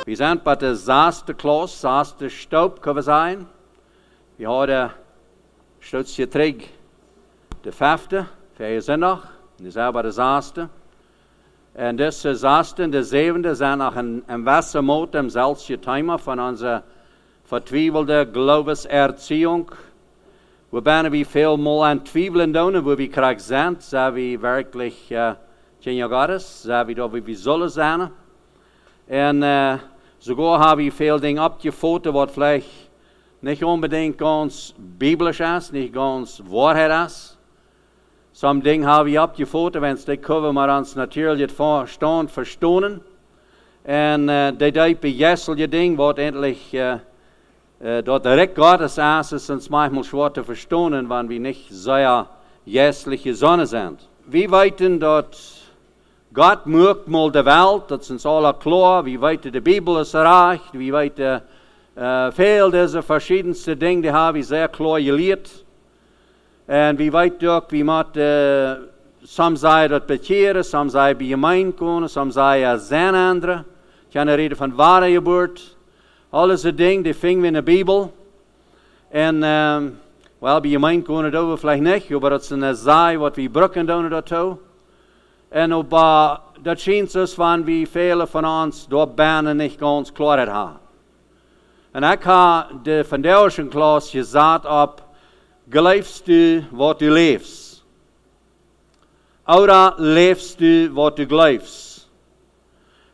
Wir sind bei der Saste Klasse, Saste Stoop, können wir sagen. Wir haben Stützje Trig, der 5. für Sonntag, das ist auch bei der Saste. Und diese Saste, der 7. sind auch ein Wassermot im selben Thema von unserer vertwiefelten Glaubenserziehung. Wobei wir viel mal an Zweifeln tun, wo wir krank sind, so wir wirklich Kinder Gottes, so wie wir sollen sein. Und sogar habe ich viele Dinge abgefoten, was vielleicht nicht unbedingt ganz biblisch ist, nicht ganz Wahrheit ist. Some Dinge habe ich abgefoten, wenn es die können wir uns natürlich Verstand verstehen. Und die bejässliche Dinge, was endlich dort direkt Gottes ist, ist uns manchmal schwer zu verstehen, wenn wir nicht sehr jässliche Sonne sind. Wir wissen, dass Gott mögt mal die Welt, das ist uns alle klar, wir wissen, die Bibel ist erreicht, wir wissen, viele dieser verschiedensten Dinge, die habe ich sehr klar gelehrt. Und wir wissen auch, wie man, some sei dort bekehren, some sei bei Gemeinde kommen, some sei als sein andere. Ich kann reden von wahrer Geburt. All diese Dinge, die finden wir in der Bibel. Und, bei Gemeinde kommen wir vielleicht nicht, aber das ist eine Sache, was wir brücken dazu. Und aber das scheint es, wenn wir viele von uns dort Bänen nicht ganz klar haben. Und ich habe von der ersten Klasse gesagt, glaubst du, was du lebst? Oder lebst du, was du glaubst?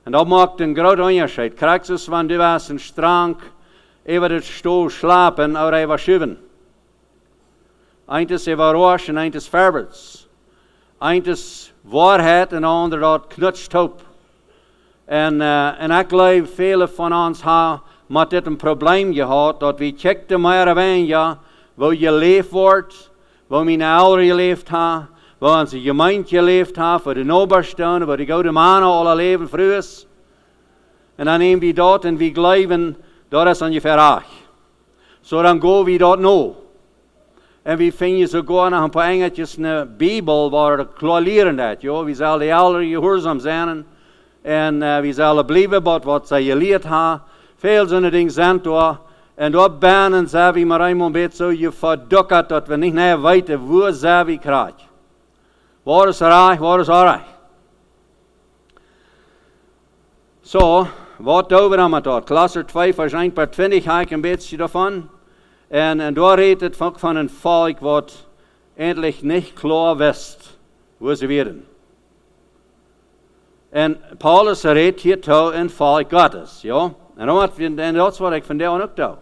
Und das macht einen großen Unterschied. Kriegst du es, wenn du was in Strang über den Stuhl schlafen oder über schieben? Eines über Rosch und eines Färbers. Eines Wahrheit und andere dort knutscht hoop. Und ich glaube, viele von uns haben mit diesem Problem gehabt, dass wir checkten mehr oder weniger, wo gelebt wird, wo meine Eltern gelebt haben, wo unsere Gemeinde gelebt hat, wo die Nachbarn, wo die guten Männer alle leben früher. Und dann nehmen wir dort und wir glauben, das ist ungefähr reich. So dann gehen wir dort noch. Und wir finden sogar noch ein paar Engeltjes in der Bibel, wo er klar lernen hat. Ja, wir sollen die Eltern gehorsam sein und wir sollen bleiben, was sie gelehrt haben. Viele solche Dinge sind da. Und dort banen sie, wie man einmal ein bisschen so verduckert, dass wir nicht mehr weiter, wo sie wie kriegen. Waar is reich, waar is reich? So, wat doen we dan met dat? Klasse 2, vers 1 per 20, heb ik een beetje davon. En daar redet het van een volk wat endlich niet klar wist, wo sie werden. En Paulus redet hier toe een volk Gottes, ja? En dat is wat ik van daar ook doe.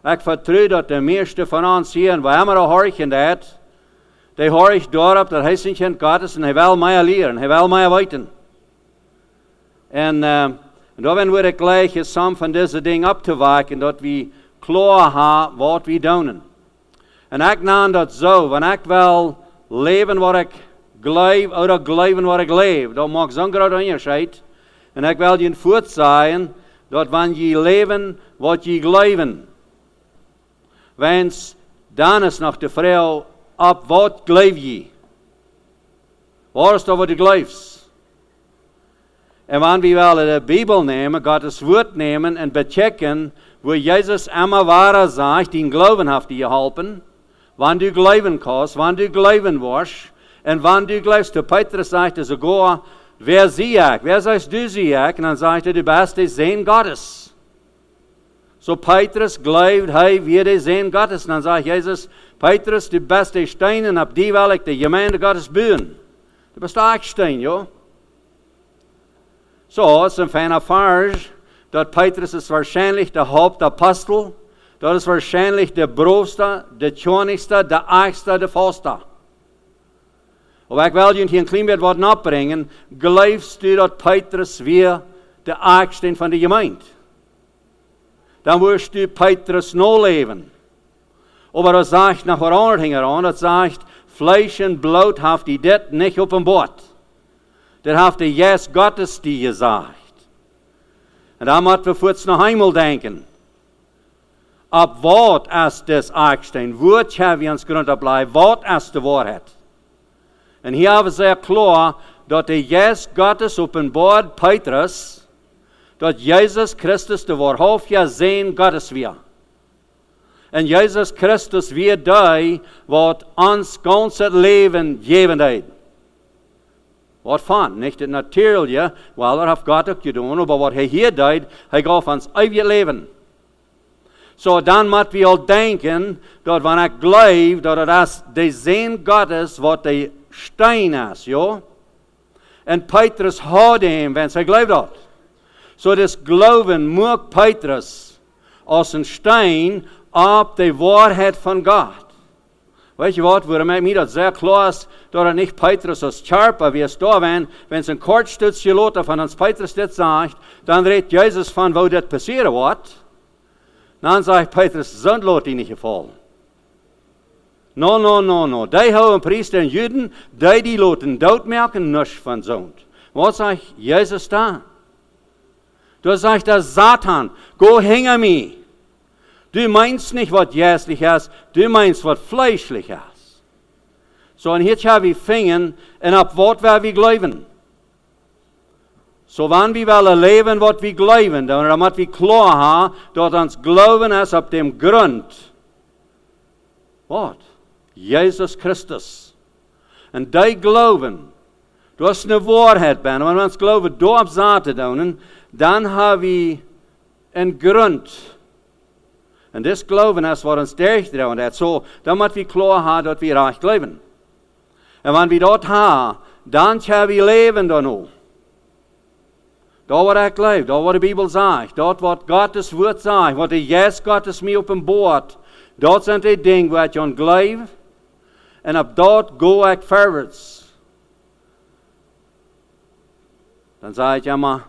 Ik vertrouw dat de meeste van ons hier, waar we al horchen dat, die hoor ik daarop, dat hij zijn kind Gottes en hij wil mij leren, hij wil mij weten. En dan wordt het gleich som van deze dingen op te waken, dat we klaar hebben wat we doen. En ik naam dat zo, wanneer ik wil leven wat ik geloof, of geloven wat ik leef, dat maakt zo'n groot onderscheid. En ik wil je voort zeggen, dat wanneer je leven wat je geloven, wens dan is nog de vrouw, op wat geloof je? Waar is dat wat je gelooft? En wanneer we wel de Bibel nemen, Gottes woord nemen en bechecken, wo Jesus immer wahrer sagt, den Glauben hat dir geholfen, wann du glauben kannst, wann du glauben wirst, und wann du glaubst, der Petrus sagte sogar, wer sieh ich, wer sagst du sieh ich? Und dann sagte er, du bist der Sohn Gottes. So Petrus glaubt, hey, wir der Sohn Gottes. Und dann sagt Jesus, Petrus, du bist der Stein und ab die will ich die Gemeinde Gottes bauen. Du bist der Stein, ja? So, es ist ein feiner Vers, dass Petrus ist wahrscheinlich der Hauptapostel, das ist wahrscheinlich der Brotste, der Tjonigste, der Eichste, der Vollste. Aber ich will Ihnen hier ein kleines Wort nachbringen. Glaubst du, dass Petrus wie der Eichste von der Gemeinde? Dann wirst du Petrus noch leben. Aber das sagt nach anderen Dingen an, das sagt, Fleisch und Blut haft die das nicht offenbart. Das hat der Jesus Gottes die gesagt. Und da müssen wir kurz noch einmal denken. Ab was ist das Eichstein? Wo haben wir uns Grund bleiben? Was ist die Wahrheit? Und hier haben wir sehr klar, dass der Jesus Gottes offenbart Petrus, dat Jezus Christus de waarhaftige Zoon Gottes weer. En Jezus Christus weer die wat ons ganze Leben gegeven heeft. Wat van? Niet het natuurlijke, wel, dat heeft God ook gedaan, maar wat hij hier deed, hij gaf ons eeuwig leven. So dan moet we al denken, dat wanneer ik geloof, dat het is de Zoon Gottes wat de steen is, ja? En Petrus had hem, wenn hij gelooft had. So das Glauben moet Petrus als een steen op de waarheid van God. Weet je wat, waarom ik mij dat zeer klaar is, dat het niet Petrus als Scherper wie es da wenn es een kort stukje later van ons Petrus dit zegt, dan redt Jezus van wo dit passeren wordt. Dan zegt Petrus, zo'n laat die niet gevallen. No. Die houden priester en Juden, die laten dood merken, niks van zo'n. Wat zegt Jezus dan? Da sagt der Satan, go hänge me. Du meinst nicht, was jässlich ist, du meinst, was fleischlich ist. So, und jetzt haben wir fingen, und ab was wir glauben. So, wenn wir wollen leben, was wir glauben, dann müssen wir klar haben, dass uns Glauben ist auf dem Grund. Was? Jesus Christus. Und die Glauben, das ist eine Wahrheit, wenn wir uns glauben, da auf Seite tun, dann haben wir einen Grund. Und das Glauben ist, was uns durchdrehen hat. So, dann müssen wir klar haben, dass wir recht glauben. Und wenn wir das haben, dann können wir leben da noch. Da, was ich glaube, da, was die Bibel sagt, dort, was Gottes Wort sagt, was der Jesus Gottes mir offenbart, dort sind die Dinge, wo ich an glaube, und ab dort gehe ich vorwärts. Dann sage ich immer,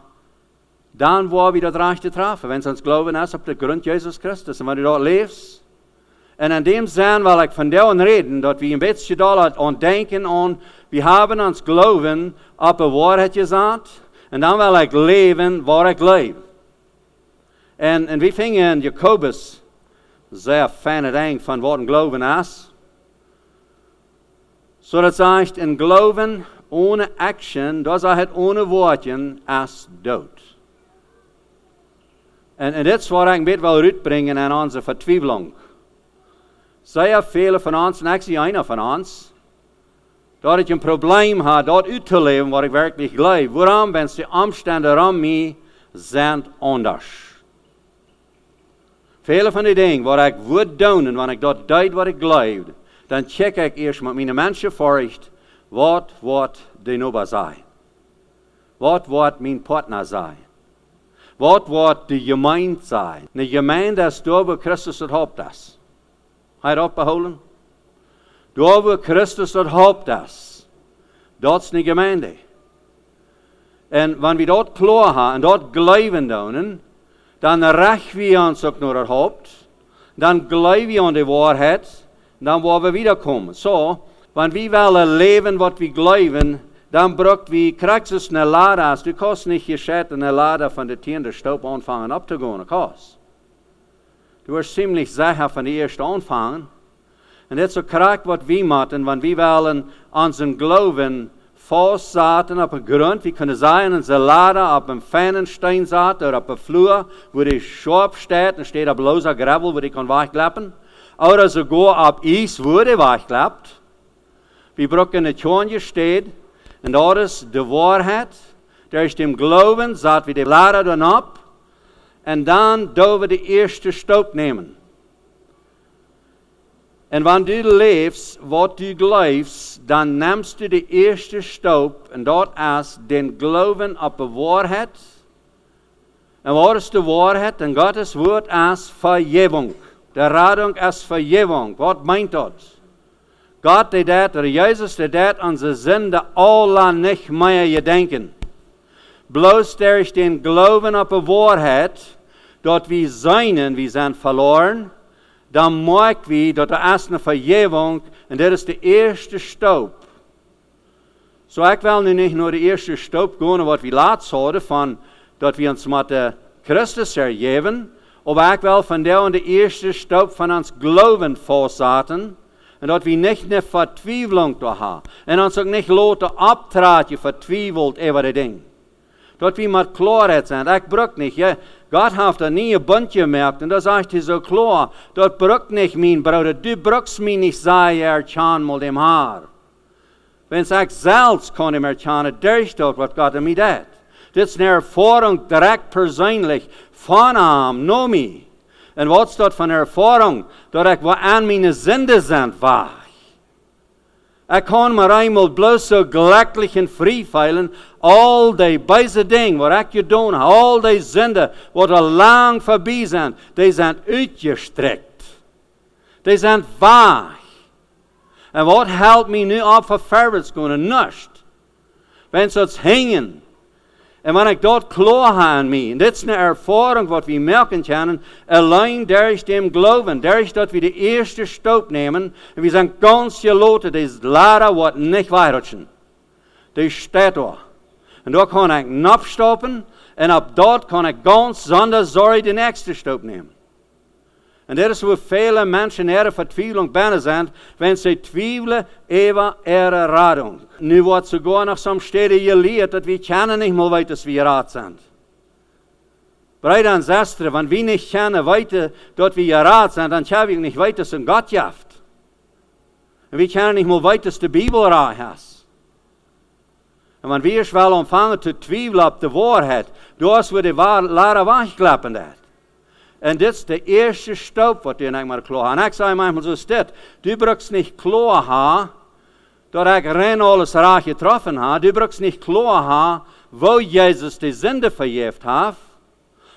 dann wo wir das Rechte treffen, wenn es uns Glauben ist, auf der Grund Jesus Christus. Und wenn du dort lebst, und in dem Sinn will ich von dir reden, dass wir ein bisschen da an denken, und wir haben uns Glauben auf die Wahrheit gesagt, und dann will ich leben, wo ich lebe. Und wir fingen in Jakobus, sehr feine Ding von was ein Glauben ist. So das sagt, ein Glauben ohne Action, das sagt ohne Wortchen, ist Daut. Und das ist, was ich ein bisschen rüberbringen an unsere Vertwieblung. Sehr viele von uns, und ich einer von uns, dass ich ein Problem habe, dort auszuleben, was ich wirklich glaube. Warum? Wenn die Umstände um mich sind anders. Viele von den Dingen, was ich würde tun, wenn ich dort deed, was ich glaube, dann checke ich erst mit meinen Menschen furcht, was die Nova sei. Was mein Partner sei. Was die Gemeinde sei. Eine Gemeinde ist da, wo Christus das Haupt ist. Hat abbeholen? Da, wo Christus das Haupt ist. Das ist eine Gemeinde. Und wenn wir dort klar haben und dort glauben, dann rächen wir uns auch nur das Haupt. Dann glauben wir an die Wahrheit. Dann wollen wir wiederkommen. So, wenn wir wollen leben, was wir glauben, dann braucht wir, kriegst du eine Lade aus. Du kannst nicht gescheit eine Lade von der Tieren der Staub anfangen abzugehen. Du wirst ziemlich sicher von der ersten anfangen. Und das ist so kriegt, was wir machen, wenn wir wollen unseren Glauben festsetzen auf den Grund. Wir können sagen, unsere Lade auf einem feinen Stein setzen oder auf einem Flur, wo die scharf steht und steht auf loser Gravel, wo die kann weichklappen. Oder sogar auf Eis, wo die weichklappt. Wir brauchen eine Tjonje steht. Und das ist die Wahrheit. Da ist dem Glauben, sagt wir die Lade dann ab. Und dann dürfen wir die erste Staub nehmen. Und wenn du lebst, was du glaubst, dann nimmst du die erste Staub und dort ist den Glauben auf die Wahrheit. Und was ist die Wahrheit? Und Gottes Wort ist Vergebung. Die Rettung ist Vergebung. Was meint das? Gott, der dat, oder Jesus, der dat, unsere Sünde alle nicht mehr gedenken. Bloß durch den Glauben auf die Wahrheit, dort wir sind verloren, dann merken wir, dass da ist eine Vergebung, und das ist der erste Staub. So, ich will nicht nur der erste Staub gehen, was wir laut hatten, von, dass wir uns mit Christus ergeben, aber ich will von der und der erste Staub von uns Glauben festsetzen, und dass wir nicht eine Vertwieblung da haben. Und uns auch nicht Leute abtraten, vertwiebelt über die Dinge. Dat wie met Klarheit zijn. Ik bruk niet. Ja. Gott heeft er nie een Bund gemerkt. Und da sagt hij so klar. Dat bruk nicht, mein Bruder. Du brukst mich nicht, sei tjan mal dem Haar. Wenn es ich selbst kann ich mir tjanen, durch dort, was Gott mir dat. Das ist eine Erfahrung direkt persönlich von ihm, nur mich. Und was ist das von Erfahrung? Dass ich an meine Sünde sind war. Ich kann mir einmal bloß so glücklich und frei fühlen, all die böse Dinge, was ich getan habe, all die Sünden, die lang vorbei sind, die sind ausgestreckt. Die sind wahr. Und was hält mich nu ab, für vorwärts zu gehen? Nichts. Wenn sie uns hängen, und wenn ich dort klar habe an mich, und das ist eine Erfahrung, was wir merken können, allein durch dem Glauben, durch dass wir die erste Stoop nehmen, und wir sind ganz gelotet, das ist leider was nicht weiterrutschen. Das steht da. Und da kann ich abstoppen, und ab dort kann ich ganz sonders sorry die nächste Stoop nehmen. Und das ist, wo viele Menschen in ihrer Vertwieblung binnen sind, wenn sie zweifeln über ihre Radung. Nu wird sogar nach so einem Städte gelehrt, dass wir kennen nicht mal weiter, dass wir Rat sind. Brüder und Schwestern, wenn wir nicht kennen weiter, dass wir Rat sind, dann können wir nicht weiter, dass Gott jaft. Und wir kennen nicht mal weiter, dass die Bibel Rat hat. Und wenn wir schon anfangen zu zweifeln auf die Wahrheit, das wird die Lehre wegklappen. Und das ist der erste Stoop, was du nicht mal klar hast. Und ich sage manchmal so, du brauchst nicht klar haben, dass ich rein alles reich getroffen habe. Du brauchst nicht klar haben, wo Jesus die Sünde verjährt hat.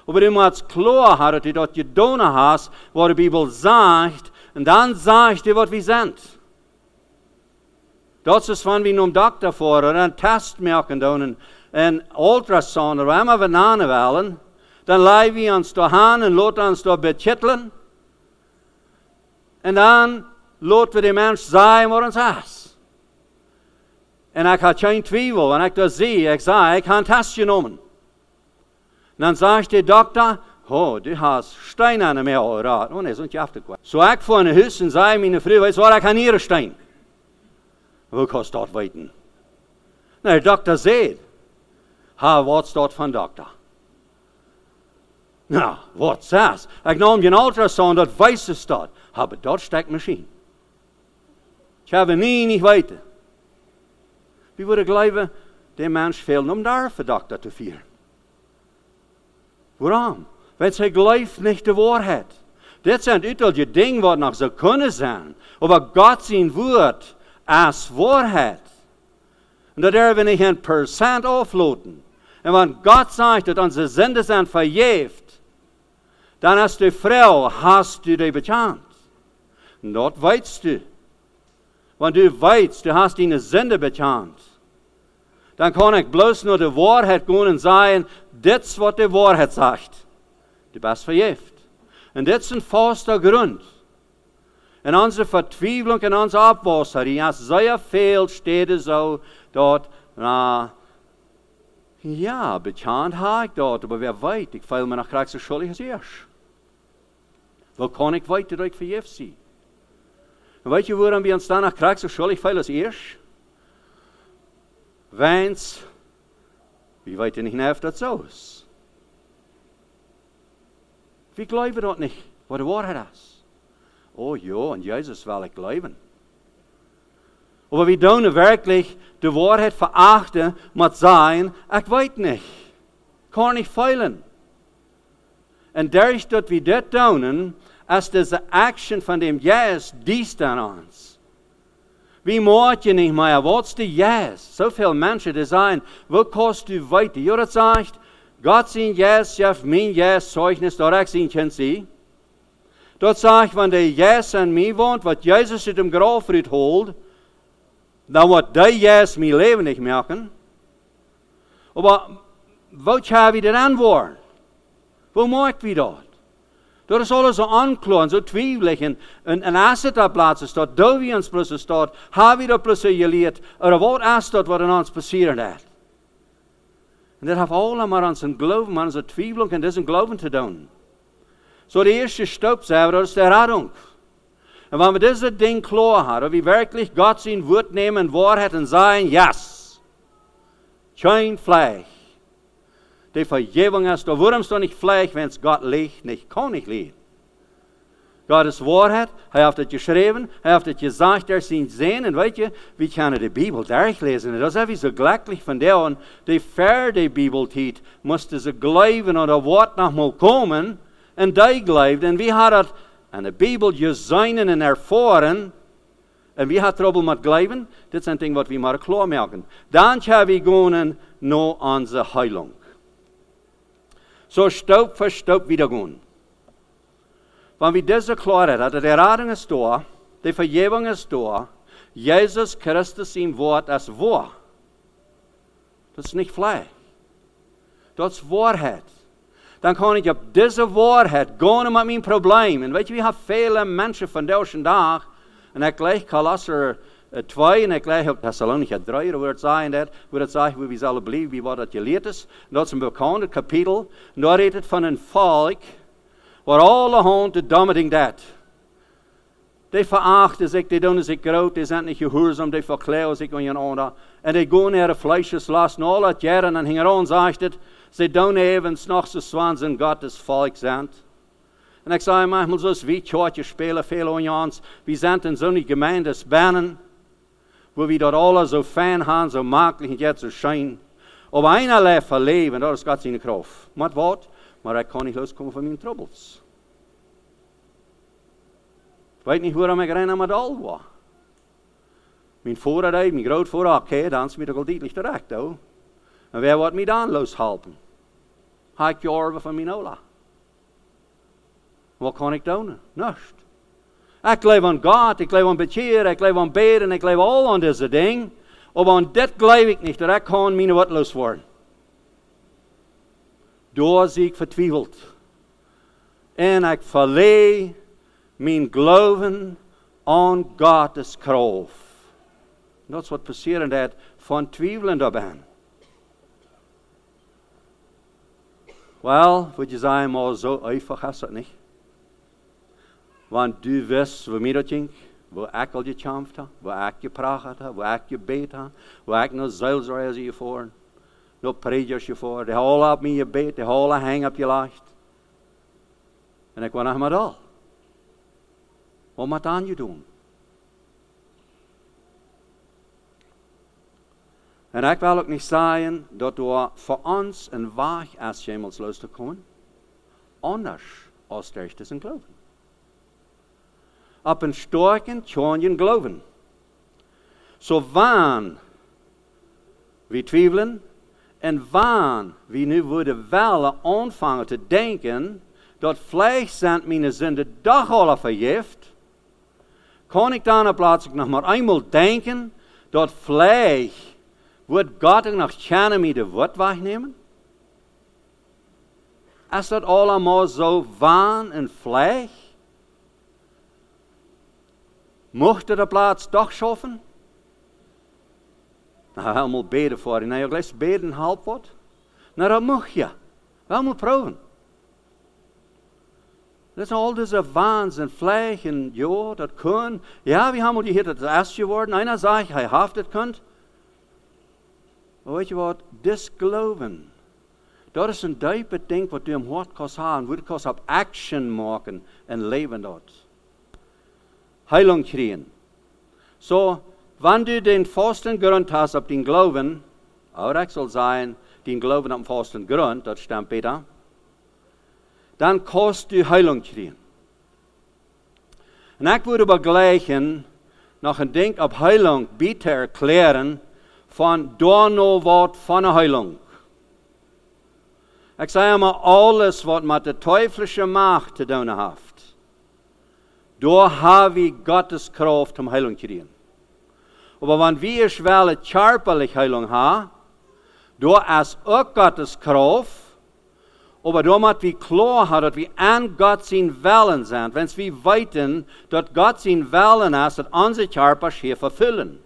Aber du musst klar haben, dass du dort getan hast, was die Bibel sagt. Und dann sagst du, was wir sind. Das ist, wenn wir nun Doktor vor oder einen Test machen und einen Ultrasound oder immer was nennen wollen, dann leihen wir uns da hin und lassen uns da betiteln. Und dann lassen wir den Menschen sagen, was uns ist. Und ich habe keinen Zweifel, wenn ich das sehe, ich sage, ich habe einen Test genommen. Und dann sagt der Doktor, oh, du hast Steine an mir, oder? Oh, ne, sind die aufgekommen. So ich vor eine Hüsse und sage, meine Frau, weißt du was, ich habe hier einen Stein. Wo kannst du dort weiten? Na, der Doktor sagt, was ist dort von Doktor? Na, was ist das? Ich nahm den Ultrasound, das weiß es dort. Aber dort steckt Maschine. Ich habe nicht weiter. Wie würde ich glauben, der Mensch fehlt, um da für Doktor zu führen? Warum? Wenn sie glaubt nicht die Wahrheit. Das sind etliche Dinge, die noch so können sein. Aber Gott sein Wort als Wahrheit. Und da dürfen wir nicht 1% aufloten. Und wenn Gott sagt, dass unsere Sünden sind verjährt, dann hast du Frau, hast du die bekannt. Und dort weißt du. Wenn du weißt, du hast deine Sünde bekannt, dann kann ich bloß nur die Wahrheit gehen und sagen, das ist, was die Wahrheit sagt. Du bist verjährt. Und das ist ein fester Grund. In unserer Vertwieblung, in unserer Abwasserung, als sehr viel steht es so dort, ja, bekannt habe ich dort, aber wer weiß, ich fehle mir nach Klasse schuldig als erst. Wo kann ich weiter durch verjährt sein? Und weißt du, woran wir uns dann nach Klasse schuldig feilen als erst? Wenn's, wie weit nicht nervt das aus? Wir glauben dort nicht, was die Wahrheit ist. Oh ja, und Jesus will ich glauben. Aber wir tun wirklich die Wahrheit verachten, mit sein, ich weiß nicht, kann nicht feilen. Und dadurch, dass wir das tun, ist diese Action von dem Yes, dies an uns. Wie macht ihr nicht mehr? Was ist die Yes? So viele Menschen, die sagen, wo kannst du weiter? Ja, das sagt, Gott sein Yes, ja, mein Yes, Zeugnis, da ich sein kann sie. Dort sagt, wenn der Yes an mir wohnt, was Jesus in dem Grabfried holt, dann wird der Yes mein Leben nicht merken. Aber wo habe ich das Antwort? Wo mag ich dort? Dat is alles so unklar und so twijfelig. En als het daar plaats is, dat doen we ons plus staat, hebben we dat plus geleerd, oder wat is dat wat in ons passiert hat? En dat heeft allemaal aan zijn geloven, aan zijn twijfeling en zijn geloven te doen. So de eerste stap zijn, dat is de Rettung. En wenn wir dieses Ding klar haben, ob wir wirklich Gott sein Wort nehmen, Wahrheit und sagen, yes, kein Fleisch. Die Vergebung ist da. Warum ist da nicht Fleisch, wenn es Gott liegt? Nicht, kann nicht liegen. Gott ist Wahrheit, er hat das geschrieben, er hat das gesagt, er sind sehen. Und weißt du, wir können die Bibel durchlesen. Das ist wie so glücklich von der und die für die Bibel tiet, musste sie glauben oder Wort noch mal kommen und die glauben. Und wir haben das an der Bibel gesehen und erfahren. Und wir haben Trouble mit Glauben. Das ist ein Ding, was wir mal klar merken. Dann haben wir gehen noch unsere Heilung. So Stück für Stück wieder gehen. Wenn wir das klar haben, die Rettung ist da, die Vergebung ist da, Jesus Christus im Wort ist wahr. Das ist nicht Fleisch. Das ist Wahrheit. Dann kann ich auf diese Wahrheit gehen mit meinem Problem. Und weißt du, wir haben viele Menschen von diesem Tag, und ich gleich Klasse 2 und ich gleich auf Thessalonicher 3, wo es sagt, wo wir sollen bleiben, wie war das gelehrt ist. Und das ist ein bekanntes Kapitel. Und da redet von einem Volk, waar alle honden domme ding dat. Die verachten zich, die doen zich groot, die zijn niet gehoorzaam, die verkleuren zich aan je ander. En die gaan naar de vleesjeslast, en al dat jaren, en hingen aan, zegt het, ze doen even nog zo zwans in Gottes volk zijn. En ik zei manchmal zo, wie tjootje spelen veel aan ons, we zijn in zo'n gemeendes banen, wo wir dort alle so fijn haben, so makkelijk en jetzt so schön. Op einerlei verleven, dat is Gott zijn kracht. Met wat? Maar ik kan niet loskomen van mijn troubles. Ik weet niet waarom ik rennen met al was. Mijn vader, mijn grootvader, oké, dan is het ook duidelijk terecht. En wer wordt mij dan loshelpen? Ga ik jorven van mijn ola? Wat kan ik doen? Niks. Ik leef aan God, ik leef aan bekeer, ik leef aan beden, ik leef al aan deze dingen. Maar aan dit geloof ik niet, dat ik kan mijn wat los worden. Door zie ik vertwijfeld. En ik verleer mijn geloven aan Gottes kracht. Dat is wat passieren dat van twijfelen daarbij. Wel, wat je zei, maar zo einfach is het niet. Want du wist, hoe mij dat ging, wo ik al gechampt heb, wo ik gepraat heb, wo ik gebeten heb, wo ik naar zeilsreizen gevoerd. No predikers je voor, de hele op me je beet, de hele hang op je leicht. En ik wou nog maar al. Wat moet aan je doen? En ik wil ook niet zeggen dat er voor ons een weg is jemals los te komen, anders als de echte zijn geloven. Op een sterken kan je geloven. Zo wanneer we twijfelen, en wanneer we nu worden willen aanvangen te denken dat vlees zijn mijn zonde toch al vergeeft, kan ik dan plaatselijk nog maar eenmaal denken dat vlees wordt God ook nog kennen met de woord wegnemen? Is dat allemaal zo waan en vlees? Mocht de plaats toch schaffen? Nou, helemaal beden voor je. Nou, je gleich beden halb wat. Nou, dat mag je. Helemaal proeven. Dat is al deze waans en vlees en ja, dat kan. Ja, we hebben hier dat erst geworden. Einer sagt, hij heeft het kunt. Maar weet je wat? Dit geloven. Dat is een diepe ding wat je im hart kan hebben. Wat je kan op action maken en leven dat. Heilung kriegen. So, wenn du den festen Grund hast auf den Glauben, auch ich soll sein, den Glauben auf den festen Grund, das stimmt Peter, dann kannst du Heilung kriegen. Und ich würde begleichen, noch ein Ding auf Heilung bitte erklären, von da noch was von der Heilung. Ich sage immer, alles, was mit der teuflischen Macht zu tun hat, da haben wir Gottes Kraft um Heilung zu kriegen. Aber wenn wir schwere körperliche Heilung haben, da ist auch Gottes Kraft, aber da müssen wir klar haben, dass wir an Gott sein Willen sind. Wenn wir weiten, dass Gott sein Willen ist, dass unsere Körper hier verfüllen.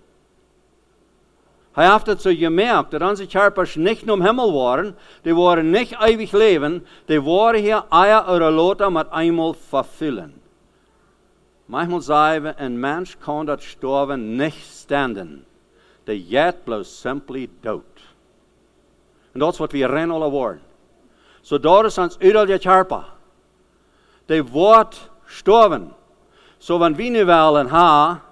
Er hat dazu gemerkt, dass unsere Körper nicht nur im Himmel waren, die waren nicht ewig leben, die waren hier Eier oder Lothar mit einmal verfüllen. Manchmal sagen wir, ein Mensch kann das Sterben nicht standen. Der geht bloß simply dood. Und das ist was wir rennen alle wollen. So daar is ons uital je charpa. Die wordt sterven. So wenn wir nu willen ha,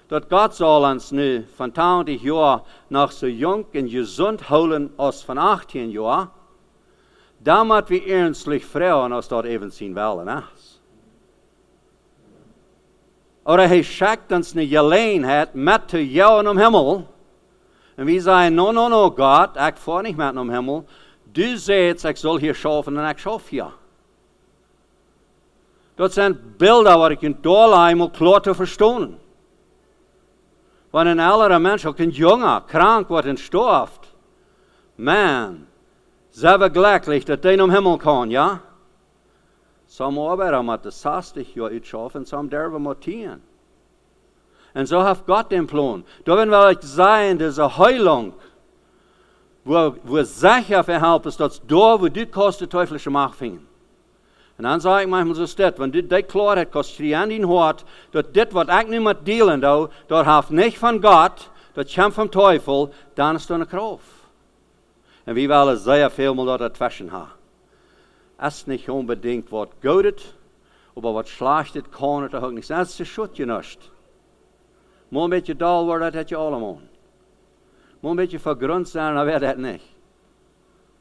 dat God zal ons nu van 20 jaar nog zo jong en gezond houden als van 18 jaar, dan moet we ernstlich vrouwen als dat even zien willen. Oder hij schickt ons een gelegenheid met te jou om hemel. En we zeggen, no, God, ik vaar niet met om hemel. Du zegt, ik zal hier schaffen en ik schaf hier. Dat zijn beelden waar ik in doorlijn moet klaar te verstaan. Wanneer een oudere mens ook een jongen krank wordt en sterft. Man, zijn we gelukkig dat hij om hemel kan, ja? Sommige arbeiders moeten 60 jaar uitschaffen en sommige derven maar 10. En zo heeft God den plan. Daarom wil ik zeggen, dat is een heilung, wo sicher verhelpen is, dat is daar, wo du kannst de teuflische macht vinden. En dan zeg ik manchmal zo dit, wenn du die Klarheit kannst schreien in dein Hart, dat dit wat ik nu moet delen, dat heeft niet van God, dat komt vom Teufel, dan is het een kracht. En we willen zeer veel meer dat dazwischen hebben. Es ist nicht unbedingt was Gutes, aber was Schlechtes kann es auch nicht sein. Es ist schut je nicht. Mal ein bisschen dull wird, das hätte je allemaal. Mal ein bisschen vergrund sein, dann wäre das nicht.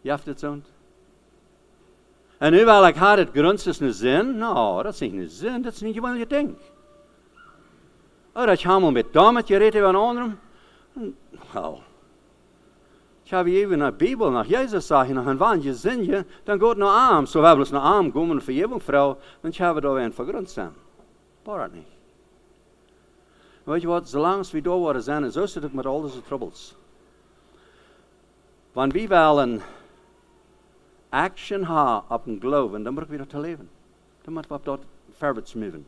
Jaft het zo? En nu wil ik had het grond is een zin? Nou, dat is niet een zin, dat is niet wat je denkt. Oh, dat je helemaal met damet gereden van anderen. Wel. Ich habe even in der Bibel nach Jesus sagen, und wenn je zin je, dann geht naar arm. So we hebben naar arm komen voor Jebungenvrouw, dan hebben we daar een vergrond zijn. Maar niet. Weet je wat, zolang we daar worden zijn, en zo zit het met al deze troubles. Wanneer we wel een action hebben op een geloven, dan moeten we dat te leven. Dan moeten we op dat voorwaarts moven.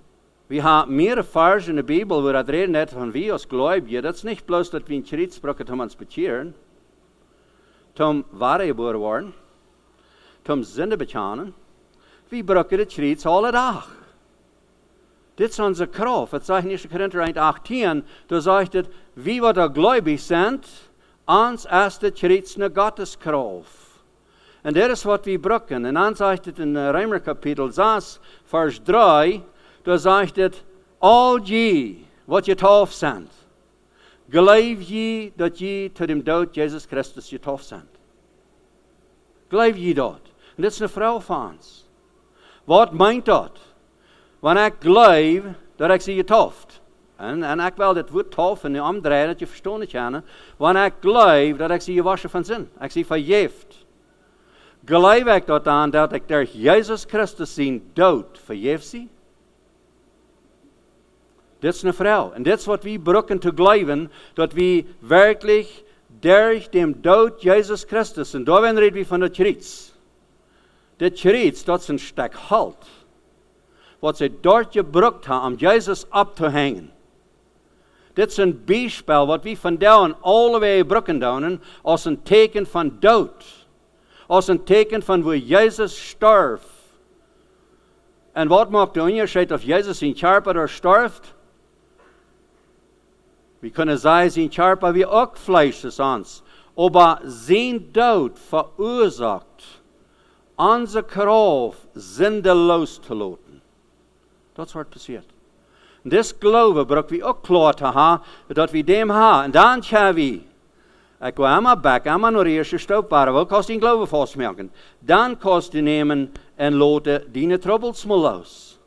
We hebben meerdere versen in de Bibel, waar dat reden net van wie als gelovigen. Dat is niet bloos dat we een schritt spraken om ons bekeren. Tom ware geboren worden, tom zinde bekennen, we brukken het schritt alle dag. Dit is onze kracht. Het zegt in 1 Korinther 1:18, da zegt het, wie wat er gläubig zijn, ons is het schritt naar Gottes kracht. En dat is wat we brukken. En dan zegt het in Römer kapitel 6, vers 3, da zegt het, al je wat je toof zijn. Geloof je dat je tot dem Daut Jezus Christus getauft zijn? Geloof je dat? En dit is een vrouw van ons. Wat meint dat? Wanneer ik geloof dat ik ze getauft. En ik wil dit woord tauf en omdraaien dat je verstaan het kan. Wanneer ik geloof dat ik ze gewassen van zin. Ik ze vergeeft. Geloof ik dat aan dat ik door Jezus Christus zijn dood vergeef zie? Dit is een vrouw. En dit is wat we brokken te geloven, dat we werkelijk door dem dood Jezus Christus, en daar reden we van het schritt. Dit schritt, dat is een stuk halt. Wat ze dort gebruikt hebben om Jezus op te hangen. Dit is een bijspel wat we vandaan alle wij brokken doen, als een teken van dood. Als een teken van waar Jezus sterft. En wat maakt de onderscheid of Jezus in Charpa er sterft? We kunnen zeggen, zijn Charpa wie ook Fleisch is ons. Aber zijn dood verursacht onze kracht zindeloos te laten. Dat is wat passiert. En dit geloven brauchen we ook klaar te hebben, dat we dem hebben. En dan gaan we, ik wil helemaal back, helemaal naar de eerste stap waren, wel kost die geloven vastmerken. Dan kost je nemen en laten die troubles maar los.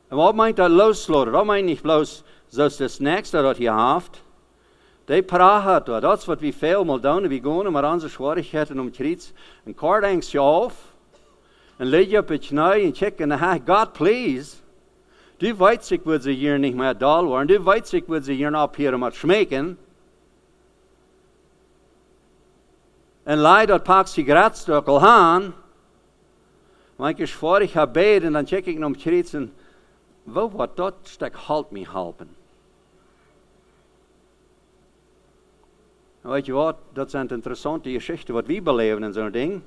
En wat meint dat loslaten? Dat meint niet bloos, zoals das nächste dat je heeft. Die praat dat. Dat is wat we veel mal doen. We gaan met onze schwierigheden om kriets. En kort hangst je af. En leg je op het knie en check en dan God please. Du weet ik wil ze hier niet meer dal worden. Du weet ik wil ze hier op hier met schmeken. En leid dat pak sigarettstukkel aan. Want ik schwierig heb bed en dan check ik om kriets en wat dat stuk halt me helpen. Weet je wat, dat zijn interessante geschichten wat we beleven en zo'n ding.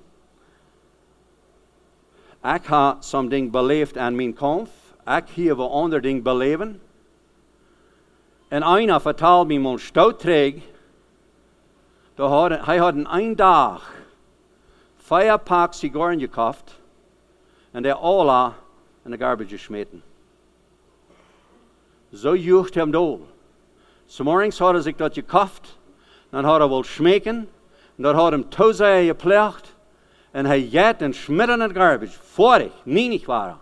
Ik heb zo'n ding beleefd aan mijn kamp. Ik heb een ander ding beleven. En einer vertelde me mijn stouttreeg. Hij had een dag 5 Pack Zigarren gekauft und der alle in der Garbage geschmissen. So jucht hem dool. So morgens hat sich dat gekauft, dann hat wohl schmecken, und dat hat ihm Tose geplecht, und jet en schmidt in het garbage, vorig, niet waar.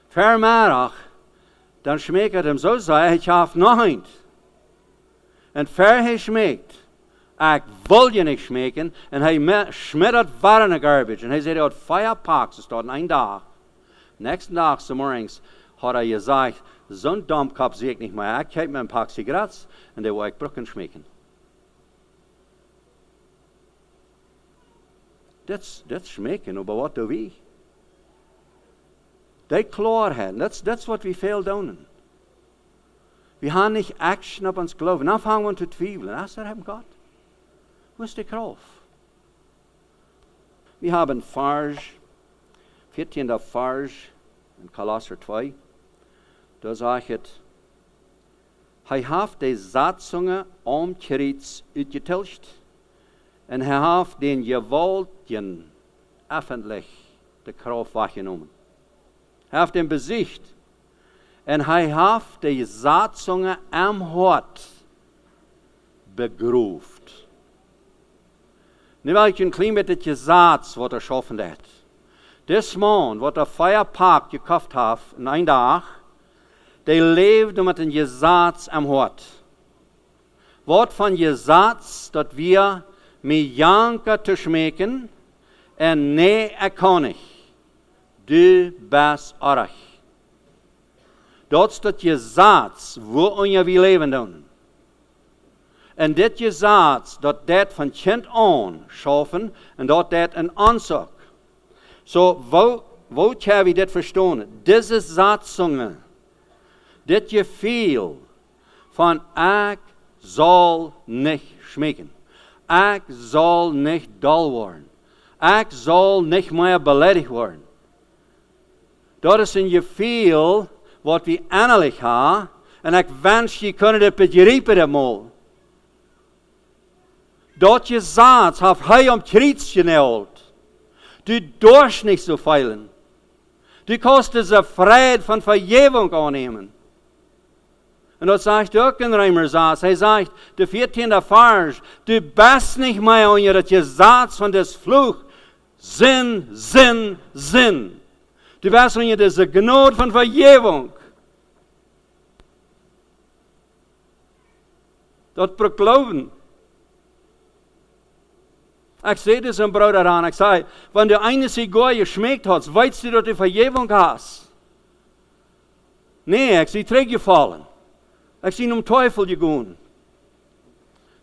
Vermiddag, dan schmeckt hem zo zei, ik haaf nog een. En ver schmeckt, ik wil je niet schmecken, en schmidt het waar in het garbage, en zei, dat 5 packs, is dat in 1 dag. Nächsten dag, so morgens, hat gezegd, zo'n domkop zie ik niet meer, ik kijk me een pak sigaretten, en die wil ik brokken schmecken. Dat schmecken, aber wat doen we? Die Klarheit, that's what we veel doen. We haben nicht Action op ons geloven. Dan fangen we te twijfelen. Das haben Gott. Wo ist die Kraft? Wir haben Vers, 14. Vers in Klasse 2. Da sagt het, hij heeft de Satzungen omkreuz uitgetilcht en hij heeft den gewaltigen öffentlich de Kraft wahrgenommen. Hij heeft hem bezicht en hij heeft de Satzungen am Hort begroefd. Nu wil ik een klein beetje Satz wat schaffen hat. Des man wat er 5 Pack gekauft heeft in 1 dag, die leefde met een Gesetz am Hort. Wat van Gesetz, dat wir met janken te schmecken, en nee, ik kan niet. Du bist arg. Dat is dat Gesetz, waarin we leven doen. En dit Gesetz, dat van kind aan schaffen, en dat een aanzoek. So, wo hebben we dit verstaan? Deze Satzungen, dit gevoel van ik zal niet schmecken. Ik zal niet dol worden. Ik zal niet meer beledigd worden. Dat is een gevoel wat we innerlijk hebben. En ik wens je kunnen het begrijpen eenmaal. Dat je zaad heeft hij om kriets geneld. Du dorst nicht so feilen. Du kannst diese Freiheit von Vergebung annehmen. Und das sagt auch in Römer-Satz. Er sagt, der 14. Vers, du bist nicht mehr unter das Gesetz von des Fluch. Sinn. Du bist unter diese Gnade von Vergebung. Dat beklauwen. Ik zei das een Bruder aan. Ik zei, wenn du eine Zigarre geschmeckt hast, weißt du, dass du Vergebung hast? Nee, ik zei, teruggefallen. Ik zei, um Teufel gegaan.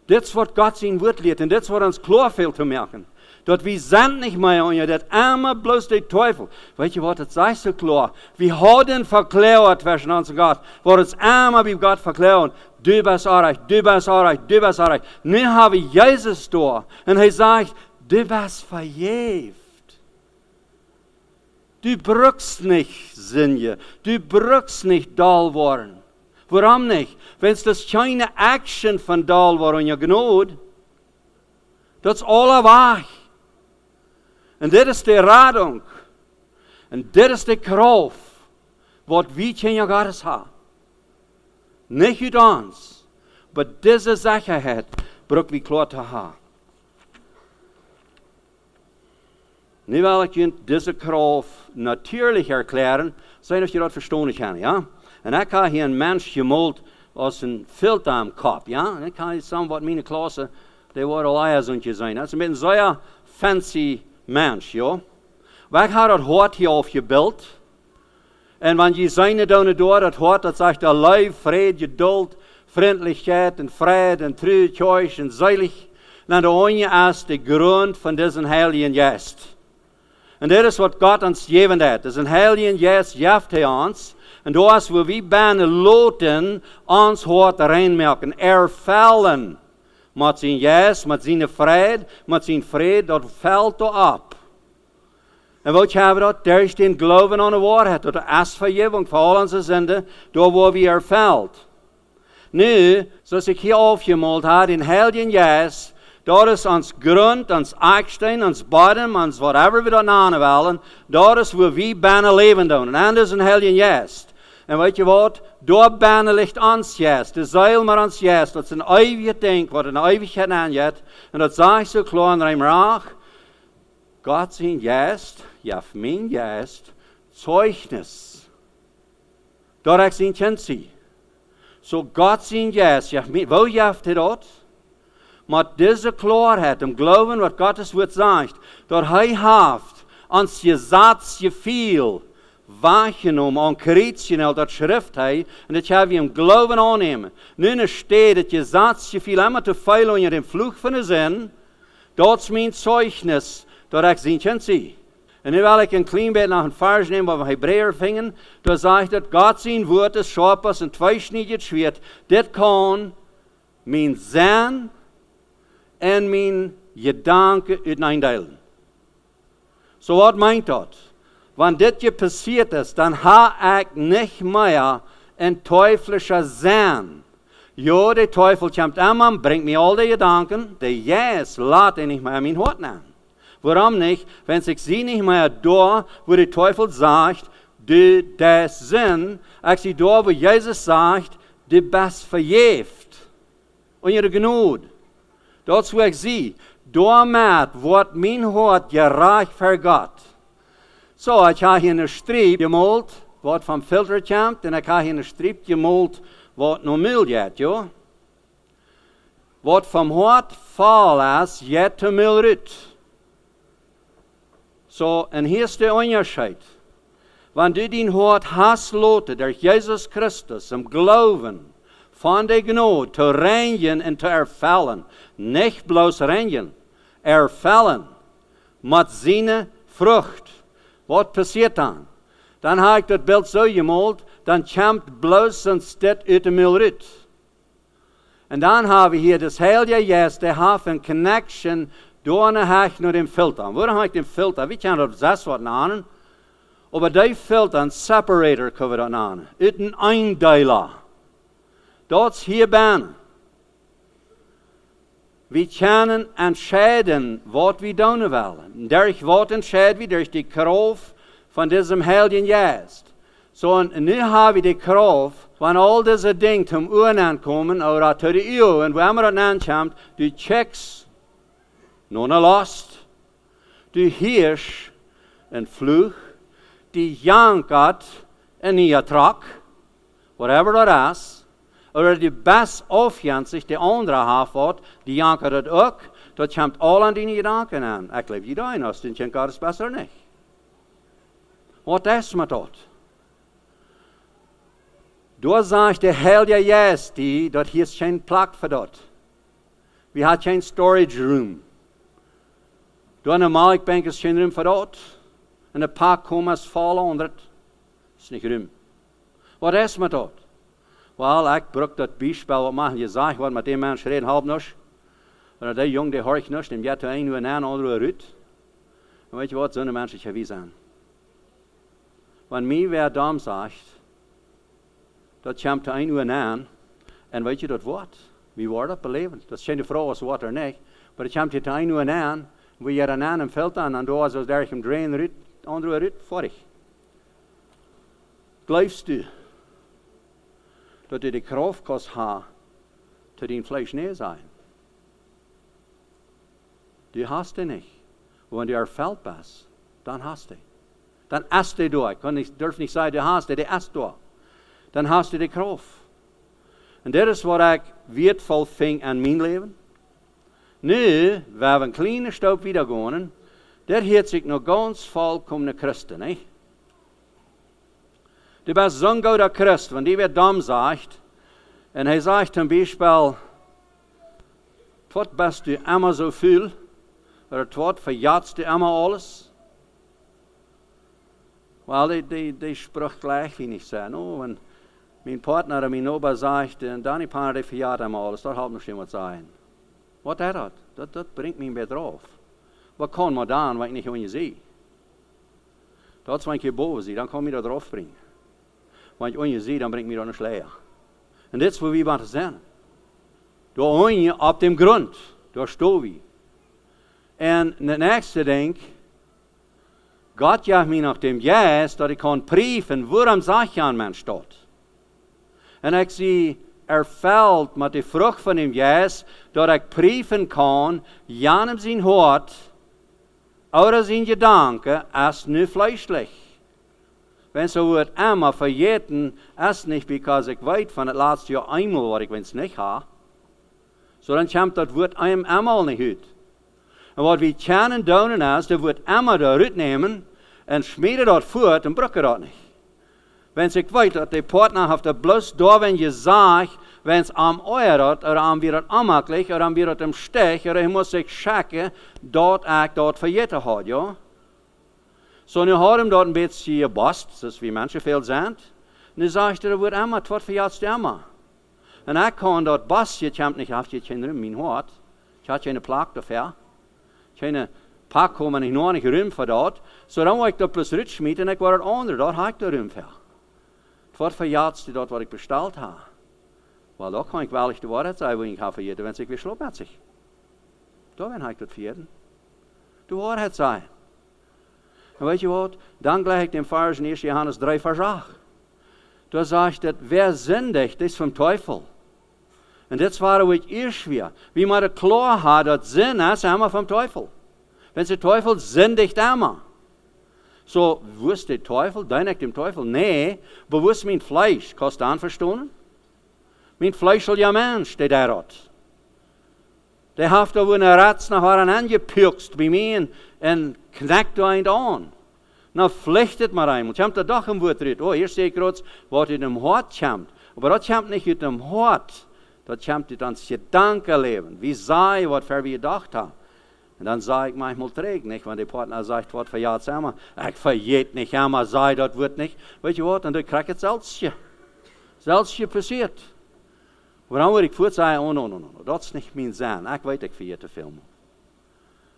Dit is wat Gott zijn woord leert. En dit is wat ons klar veel te merken. Dat we zijn niet meer onder dat arme bloß der Teufel. Weet je wat, het zegt zo klar. We hadden verklaard zwischen ons en God. Wat het arme bij God verklaard. Du bist arg, du bist arg, du bist arg. Nu hebben we Jezus door. En hij zegt, du bist vergeeft. Du brukst nicht Sünde. Du brukst nicht dol worden. Waarom niet? Wenn es das keine Action von dol worden in je genode. Dat is alle weg. En dit is de radung. En dit is de kracht. Wat we in je Gottes hebben. Niet uit ons. Maar deze zekerheid bruk we klaar te hebben. Nu wil ik je deze kracht natuurlijk erklären. Zijn of je dat verstaan kan, ja? En ik heb hier een mens gemalt als een filter am kop, ja? En ik kan je zeggen wat mijn klasse, die waren leierzontje zijn. Dat is een beetje zo'n fancy mens, ja? Wij hebben het hart hier afgebeeld. En wanneer je zijn dan door het hart, dat zegt er lief, vrede, geduld, vriendelijkheid en vrede en trouw, en zeilig. Dan de je is de grond van deze heilige geest. En dit is wat God ons gegeven heeft. Dus een heilige geest geeft hij ons. En dat is waar we bijna loten ons hart reinmerken, ervellen. Met zijn geest, met zijn vrede, dat valt op. En wat hebben we dat? Daar is den geloven aan de waarheid. Dat is vergeving voor al onze zonden, door waar we erveld. Nu, zoals ik hier afgemeld heb, in Heilige Geest, Dat is ons grond, ons Eckstein, ons Bodem, ons whatever we dat namen willen. Dat is waar we bijna leven doen. En dat is een heilige Geest. En weet je wat? Daar bijna ligt ons Geest. De zeil maar ons Geest. Dat is een eeuwige ding, wat een eeuwigheid aangeeft. En dat zeg ik zo klaar en rijmraag. God zijn Geest, ja, mijn Geest, Zeugnis. Daar heb ik zijn Chancy. So God zijn Geest, ja, wo jeft hij dat? Maar deze klaarheid, om geloven wat Gottes woord zegt, dat hij heeft ons gezet, gevoel, wahrgenommen, ankreetje, dat schrift hij, en dat je hem geloven aannemen. Nu steht dat gezet, gevoel, helemaal te veel onder den vloeg van de zin, dat is mijn zeugnis, dat ik zien kan zien. En nu wil ik een klein beetje naar een vers nemen, waar we Hebreeër vingen, daar zegt dat God zijn woord is scherp als een tweesniedig zwaard. Dit kan mijn zin en mijn gedanken uiteindelen. So wat meint dat? Wanneer dit je passiert is, dan ha ik niet meer een teuflischer zin. Ja, de teufel komt immer, bringt mir al die gedanken, de Jes laat hij niet meer in mijn hart nemen. Waarom niet? Wenn ik zie niet meer daar, wo de teufel zegt, du des Sinn, ik zie daar, wo Jezus zegt, du bist verjeft. Onder genade. Dat is wat ik zie. Daarmee wordt mijn hart gerecht voor God. Zo, ik heb hier een streep gemalt, wat van filter komt, en ik heb hier een streep gemalt, wat normaal gaat, ja. Wat van hart vol is, gaat te mil uit. So, en hier is de onderscheid. Wanneer du dein hart hast laten, door Jezus Christus, om geloven, van de genade, te reinigen en te ervullen. Niet bloos reinigen, ervullen, met zijn vrucht. Wat passiert dan? Dan heb ik dat beeld zo gemalt, dan komt bloos een stad uit de mil uit. En dan hebben we hier das heilige Geest, der heeft een connection door naar dem filter. Waarom heb ik den filter? We kunnen op 6 wat namen. Aber die filter, een separator, kunnen we dat namen. Uit een eindeiler. Dat is hier binnen. We kunnen entscheiden, wat we doen willen. Durch wat entscheiden we? Durch die Kraft von diesem Heiligen Geist. So, en nu hebben we die Kraft, van al deze dingen zum Ohren aankomen, oder zu de Uhr, en wanneer dat aankomt, du checks, non last, du heerst, en vlug, die jankert, en nie trak, whatever dat is, oder die best afjant zich de andere halfwoord, die jankert het ook, dat komt al aan die gedanken aan. Ik leef je daarin, als die jankert is besser niet. Wat is met dat? Door zegt de Heilige Geest die, dat hier is geen plek voor dat. We hebben geen storage room. Door een melkbank is geen room voor dat. En de pak komen is vol onder het. Is niet room. Wat is met dat? Wel, ik gebruik dat bijspel wat maken. Je zegt wat met die mensen reden half nog. En die jong die hoor ik nog, die gaat een uur en een andere uit. En weet je wat, zo'n mensen gaan wie zijn. Wanneer mij weer dam zegt, dat komt te 1 uur aan. En weet je dat wat? Wie wordt dat beleven? Dat is geen vraag als wat er niet. Maar het komt te 1 uur aan. We je een aan en veld aan. En daar zoals daar hem draaien eruit. Andere eruit. Vorig. Geloofst du? Dat je de kracht kan hebben. Te die vlees neer zijn. Du hast die niet. Wanneer je erveld bent. Dan hast die. Dan ist die door. Ik durf niet zeggen, du hast die. Die ist door. Dan hast du de kracht. En dit is wat ik waardevol vind aan mijn leven. Nu, we hebben een kleine stap wieder gaan. Dit heet zich nog ganz volkomen Christen. Eh? Du bist zo'n goede Christ, want die weer dom zegt. En hij zegt zum Beispiel, wat bist du immer so viel? Oder wat verjatst du immer alles? Wel, die spricht gleich, wie ich sage. Oh, wenn mijn partner en mijn opa zegt, dan die partner die verjaart hem alles, dat helpt nog geen wat zijn. Wat is dat? Dat brengt mij weer drauf. Wat kan man dan, wat ik niet aan je zie? Dat is wat ik je boven zie, dan kan ik dat drauf brengen. Wat ik aan je zie, dan brengt mij dat nog leer. En dit is wat we moeten zijn. Door aan je op dem grond. Daar staan we. En het nächste denk, Gott jaagt mij nach dem Geist, dat ik kan prüfen, waarom zeg je aan mijn staat. En ik zie erveld met de vrucht van dem Geist, dat ik prüfen kan, janem zijn hart, oder zijn gedanken, als nu fleischlich. Wenn so wird einmal verjeten, ist nicht, because ich weiß von das letzte Jahr einmal, was ich wenn's nicht habe. So dann kommt das Wort einmal nicht ut. Und was wir kennen doen ist, das wird einmal da nehmen und schmieden dort fort und brücken dort nicht. Wenn ich weiß, dass der Partner hat das bloß da, wenn je sagt, wenn es am euert, oder am wird anmaklich, oder am wird im Stech, oder ich muss sich checken, dort verjeten hat, ja. So, nu had hem dat een beetje gebast, zoals wie mensen veel zijn. Nu zegt hij, er wordt immer, het wordt verjaatst immer. En ik kan dat bastje, het komt niet af, je kent in mijn hart. Ik had geen plak daarvoor. Geen pak komen ik nog niet ruim voor dat. So dan word ik dat plus rutschmied en ik word het andere, dat had ik de ruim voor. Het wordt verjaatst dat wat ik besteld heb. Wel, dat kan ik wel echt de waarheid zijn, wat ik heb verjeten, wens ik weer sloopmetzig. Daar ben ik dat verjeten. De waarheid zijn. En weet je wat? Dan gleich ik dem Vers in 1. Johannes 3 vers 8. Da sagt dat wer sündigt, ist vom Teufel. Und das war auch erst wieder. Wie man klar hat, dass Sinn ist immer vom Teufel. Wenn der Teufel sündigt immer. So, wo ist der Teufel? Dein dem Teufel? Nee, aber wo ist mein Fleisch? Kannst du anverstehen? Mein Fleisch soll ja Mensch, der hat. Der hat da wohl eine Ratz nach Haaren angepürkst bei mir und knackt da ein an. Nou vlichtet maar einmal. Het komt er doch een woord uit. Oh, hier zie ik rots wat uit dem hart komt. Maar dat komt niet uit dem hart. Dat komt uit ons gedankenleven. Wie zei wat ver we gedacht hebben. En dan zei ik manchmal träg nicht, want de partner zegt wat verjaart samen. Ik verjeet niet, maar zei dat wordt niet. Weet je wat, en dan krijg je het zelfsje. Zelfsje passiert. Maar dan word ik voort zeggen, oh no, dat is niet mijn zin. Ik weet, ik verjeet te veel.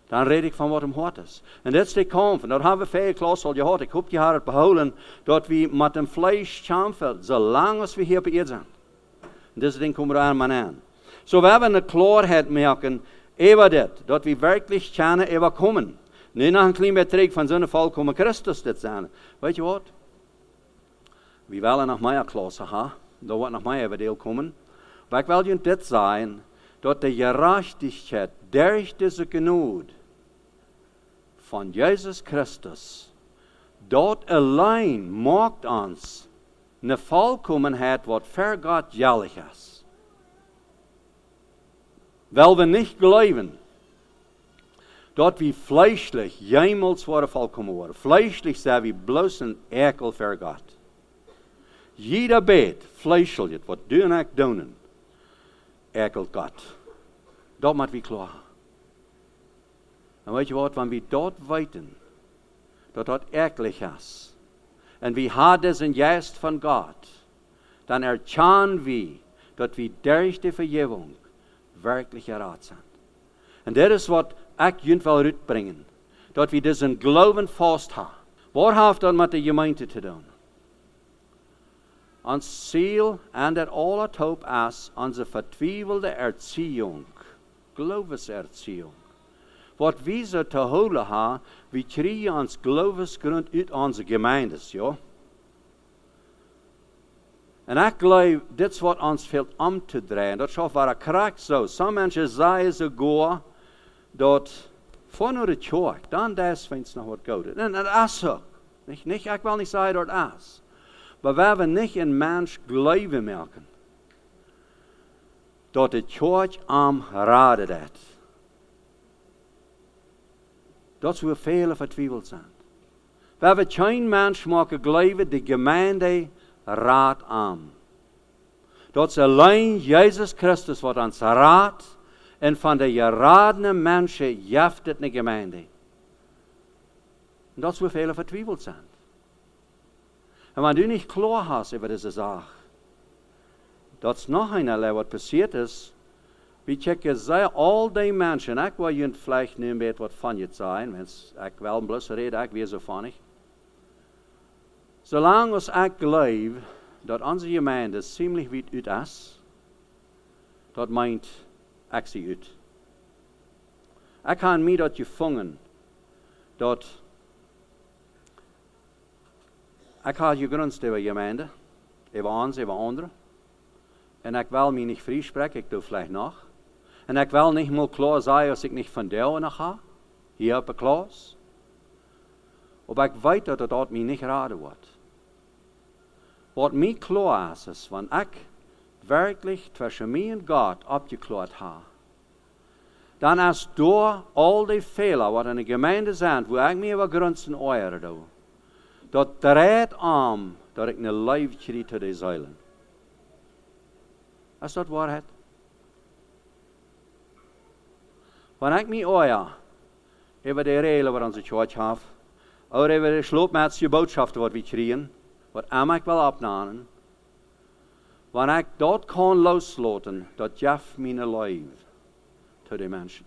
Dan red ik van wat hem hart is. En dat is de kamp. En dat hebben we veel Klasse al gehad. Ik hoop je het behouden dat we met dem Fleisch kämpfen, zolang als we hier op eerd zijn. En dat ding komen we aan. So, we hebben een Klarheit merken, over dit, dat we werkelijk kunnen overkomen. Nu nog een klein beetje terug van zo'n volkomen Christus dit zijn. Weet je wat? We willen nog meer Klasse hebben. Daar wordt nog meer over deel komen. Maar ik wil je dit zeggen, dat de gerechtigheid durch deze genade van Jezus Christus, dat alleen maakt ons een volkomenheid wat voor God geldig is. Weil we niet geloven dat we fleischlich jemals worden volkomen worden. Fleischlich zijn we bloos een ekel voor God. Jeder beet fleischelijk, wat doen ik doen, ekelt God. Dat moet we klaar. En weet je wat, wanneer we dat weten, dat dat ekelig is, en we hebben een geest van God, dan erkennen we dat we durch de vergeving werkelijk gered zijn. En dat is wat ik jullie wil uitbrengen. Dat we dus een geloven vast hebben. Wat heeft dat met de gemeente te doen? Ons ziel en dat al het hoop is onze vertwijfelde erziehung. Geloofserziehung. Wat we zo te houden hebben, we krijgen ons geloofsgrond uit onze gemeentes, ja. En ik geloof, dit is wat ons veel om te draaien. Dat is waar ik krijg zo. Sommige mensen zeggen sogar, dat van de kerk, dan des vindt nog wat goed. En dat is zo. Niet, ik wil niet zeggen dat het is. Maar we hebben niet een mens geloven merken, dat de kerk am raden dat. Dat is hoe velen vertwijfeld zijn. We hebben geen mens mogen geloven, de gemeente raad aan. Dat is alleen Jezus Christus wat ons raadt, en van de geradene mensen jeft het een gemeente. En dat is hoe velen vertwijfeld zijn. En wanneer du niet klaar hast over deze zaak, dat is nog een wat passiert is. We checken zij al die mensen, ik wil je vielleicht niet meer wat van je zijn, want ik wel bloos reden, ik weer zo vannig. Zolang als ik geloof dat onze gemeente ziemlich weit uit is, dat meint ik zie uit. Ik kan mij dat gevangen, dat ik had gegrunst over gemeente, over ons, over anderen. En ik wil mij niet vrij spreken, ik doe vielleicht nog. En ik wil niet meer klaar zijn als ik niet van jou nog ga, hier op de klas. Maar ik weet dat dat mij niet raden wordt. Wat mij klaar is, wanneer ik werkelijk tussen mij en God opgeklaard heb, dan is door al die Fehler, wat in de gemeente zijn, waar ik mij over grunsten oeieren doe, dat draait aan dat ik een leven krijg tot de zeilen. Is dat waarheid? Wanneer ik mij oeier over de regelen wat onze church heeft, over de sloopmaatse boodschappen wat we krijgen, wat ik wil opnemen, wanneer ik dat kan loslaten, dat geeft mijn leven tot de mensen.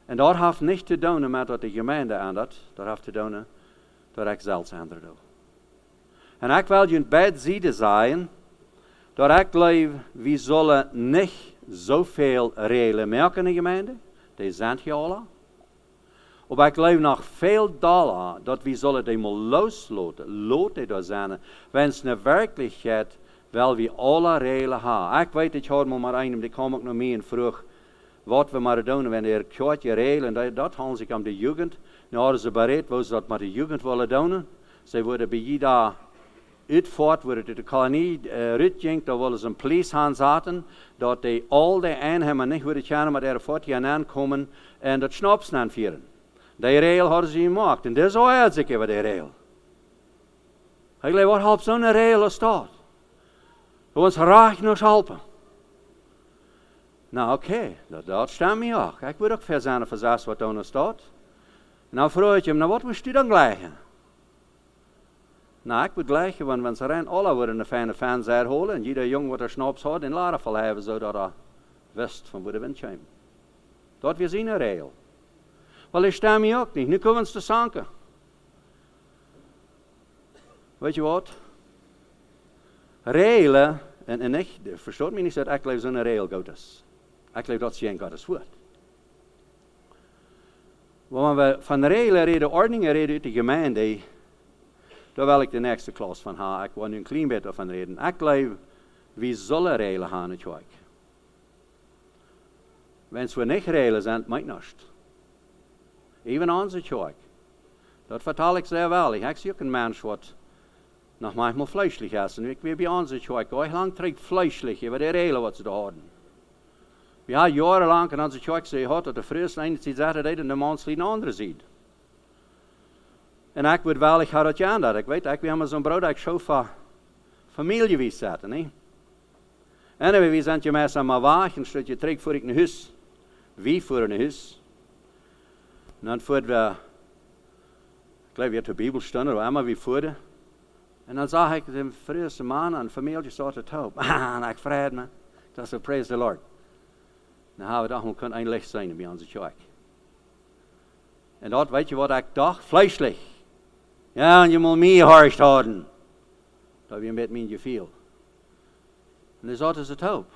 En dat heeft niet te doen met dat de gemeente aandoet, dat heeft te doen dat ik zelfs anderen doe. En ik wil je beide zijden zeggen, dat ik geloof, we zullen niet zoveel regelen maken in de gemeente, die zijn hier alle. Maar ik geloof nog veel dollar dat we zullen die maar loslaten, laten dat zijn, wens in werkelijkheid wel we alle regelen hebben. Ik weet, ik hoor maar een, die kwam ook nog mee en vroeg, wat we maar doen, wanneer ik kort je regelen, dat gaan ze aan de jeugd. Nu hadden ze bereid, wat ze dat met de jeugd willen doen. Ze worden bij je daar uitvoert, waar het de kolonie uitging, daar willen ze een police gaan zetten, dat die al die eenheden niet worden gaan, maar er voort gaan aankomen en dat snaps gaan vieren. Die regel hadden ze gemaakt en dat is al zich over die regel. Ik geloof, wat helpt zo'n regel als dat? We ons graag nog helpen. Nou oké, dat stemt me ook. Ik wil ook veel zijn voor zes wat daar staat. Nou vroeg je hem, nou wat moest u dan gleichen? Nou, ik moet gleichen, want ze rein alle worden een fijne fans herholen en ieder jong wat er snaps had in larenval hebben, zodat hij wist van waar de wind kwam. Dat was een regel. Wel, ik stem me ook niet. Nu komen ze te zanken. Weet je wat? Regelen, en ik, verstoot me niet dat ik geloof zo'n regel goed is. Ik geloof dat ze geen Gottes woord. Wanneer we van regelen reden, ordeningen reden uit de gemeente, daar wil ik de nächste klas van hebben. Ik wil nu een klein beetje van reden. Ik geloof, we zullen regelen gaan in het kerk. Wens we niet regelen zijn, het maakt niets. Even onze kerk. Dat vertel ik zeer wel. Ik zie ook een mens wat nog manchmal fleischlich is. En ik weet bij onze kerk, hoe lang trekt fleischlich over de regelen wat ze daar hadden. We hadden jarenlang in onze kerk gehad dat de vrees een ziet zetten en de maand een andere ziet. En ik weet wel, ik had dat aan dat. Ik weet, we hebben zo'n brood, ik zo voor familie wie zetten, niet? En we zijn je meestal maar wacht, en stel je terug voor ik naar huis. Wie voor een huis? En dan voert we, ik geloof, de Bibel stond er, maar wie voerde. En dan zag ik de vreugde man en familie staat te hoop. En ik vreed me. Dat is praise the Lord. Dan hebben we dacht, we kunnen een licht zijn bij onze kerk. En dat, weet je wat ik dacht? Fleischlich. Ja, en je moet meer harst houden. Dat je met me gevoel. En dan zat het hoop.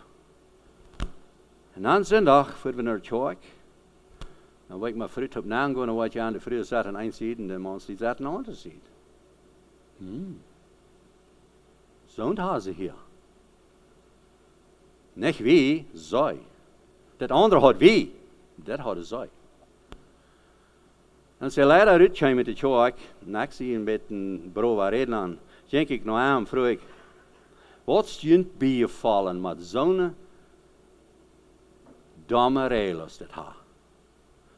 En dan zondag voeren we naar de kerk. Dan weet ik maar fruit op naam gaan en wat je aan de vreugde zat aan een zijde en de man die zat aan de andere zijde. Zo'n hadden ze hier. Niet wie, zij. Dat andere had wie, dat hadden zij. En ze leider uitkwam met de kerk, en ik zie een beetje een broer reden aan. Denk ik nou aan, vroeg ik, wat stond bij je vallen met zo'n domme regel als dit ha?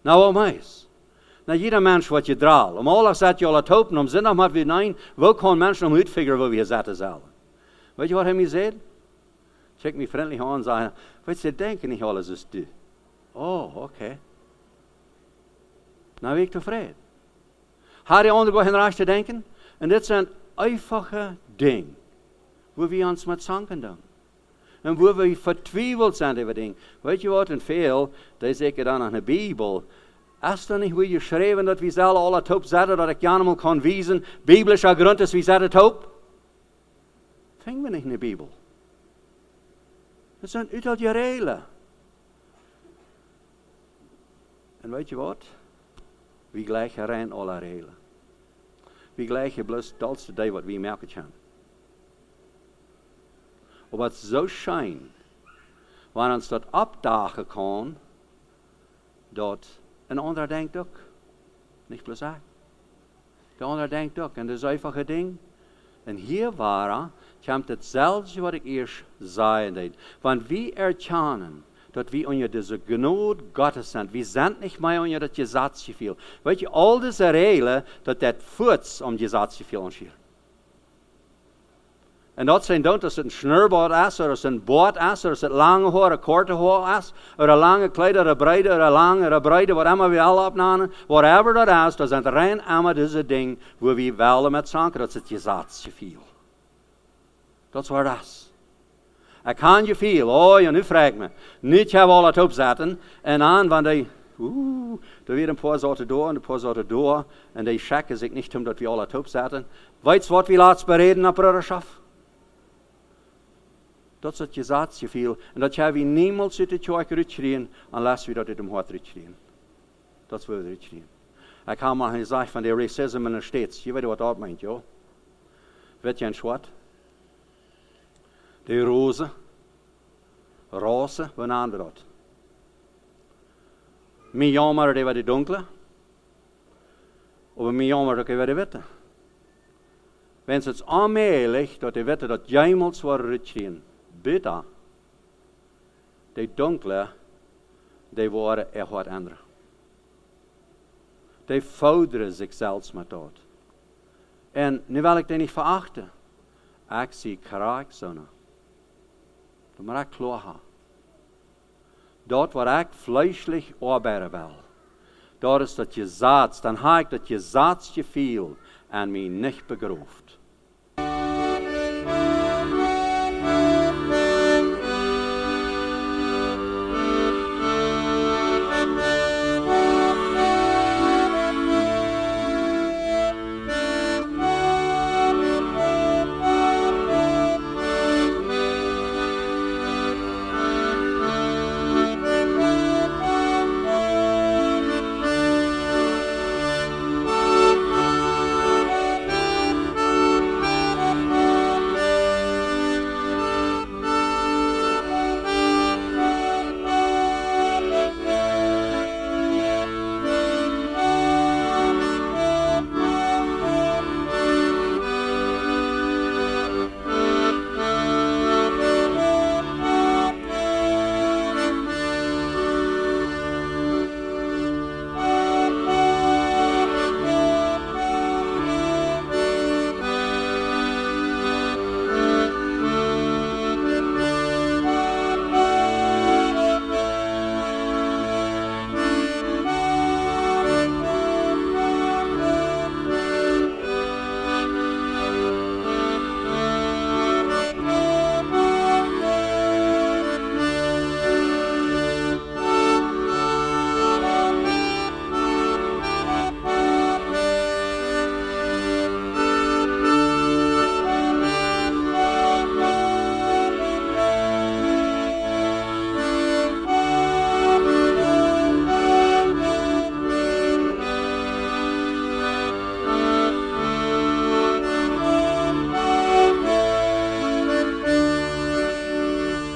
Nou, wat meis? Nou, jeder mens wat je draalt. Om alles zet je al het hopen, om zin maar weer nein, wel kan mensen om uitfiguren waar we zetten zullen. Weet je wat hij mij zei? Check me vriendelijk aan en zei, weet je, denken niet alles is du. Oh, oké. Nou ben ik tevreden. Had je andere geen raar te denken? En dit zijn einfache dingen, waar we ons met zanken doen. En waar we vertwijfeld zijn over dingen. Weet je wat, en veel, dat zeggen dan aan de Bijbel, is dat niet hoe je schreven dat we zelf al het hoop zetten, dat ik je allemaal kan wijzen, biblische grond is wie zet het hoop? Vinden we niet in de Bijbel. Dat zijn uit je regelen. En weet je wat? We gleichen rein alle regelen. We gleichen bloos dat day wat we merken gaan. Maar wat zo schijn, wanneer ons dat opdagen kan, dat een ander denkt ook. Niet bloos ik. De ander denkt ook. En dat is einfach een ding. En hier waren, komt hetzelfde wat ik eerst zei deed. Want wie erkennen, dat we onder deze genade Gottes zijn. We zijn niet meer onder dat gesatzgefühl. Weet je, al deze regelen, dat voert om gesatzgefühl aanschiet. En dat zijn dan, als het een schnurrbord is, of als het een boord is, of als het lange haar, een korte haar is, of een lange kleed, of een breide, of een lange, of een breide, wat immer we al opnemen, whatever dat is, dat zijn rein allemaal deze dingen, waar we wel met zanken, dat is het gesatzgefühl. Dat is waar dat is. Ik kan je veel, oh ja, nu vraag ik me. Niet hebben we al het opzetten, en aan, want die, er weer een paar zaten door, en een paar zaten door, en die checken zich niet omdat we al het opzetten. Weet je wat we laatst bereden op broederschap? Dat is het gesatzgefühl. En dat hebben we niemals uit de kerk uitschreeuwen, unless we dat uit hem hart uitschreeuwen. Dat is wat we uitschreeuwen. Ik heb maar gezegd van de racisme in de States. Je weet wat dat meint, joh. Weet je eens wat? De roze, wat namen dat? Mijn jammer dat we de donkere, of mijn jammer dat we de witte. Wens het aanmerkelijk dat de witte dat jemals worden uitschreeuwen. Bitter. De donkere, die worden echt wat andere. Die vorderen zichzelf met dat. En nu wil ik die niet verachten. Ik zie graag zo'n. Dat moet ik klaar hebben. Dat wat ik vleeselijk arbeiden wil. Dat is dat je zaad. Dan heb ik dat je zaadgefühl en mij niet begrooft.